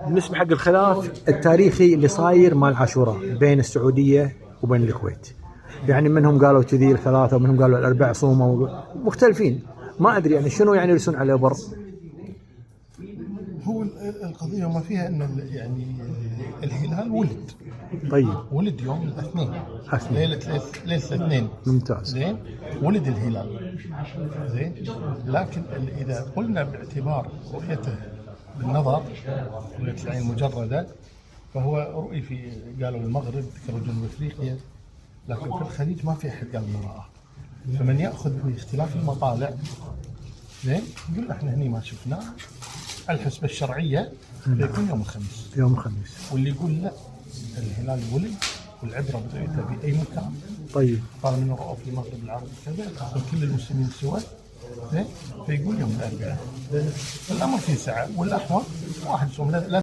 بالنسبة حق الخلاف التاريخي اللي صاير مال عاشوراء بين السعودية وبين الكويت، يعني منهم قالوا كذي الثلاثة ومنهم قالوا الأربع صوموا، مختلفين. ما أدري يعني شنو يعني يرسون على بر. هو القضية ما فيها أن يعني الهلال ولد. طيب. ولد يوم الاثنين. اثنين. ليلة الاثنين. ممتاز. زين. ولد الهلال. زين. لكن إذا قلنا باعتبار رؤيته بالنظر، رؤية العين المجردة، فهو رؤي في قالوا المغرب، ذكروا جنوب أفريقيا، لكن في الخليج ما في أحد قال إنه رآه. فمن يأخذ باختلاف المطالع، زين، يقول احنا هني ما شفناه. الحسبة الشرعية يكون يوم الخميس. يوم الخميس. واللي يقول لا، الهلال ولد والعبرة برؤيته بأي مكان. طيب. قال من رأوا في المغرب العربي كذا، كل المسلمين سوا، زين، فيقول يوم الأربعاء. الأمر فيه سعة، والأحوال واحد يصوم لا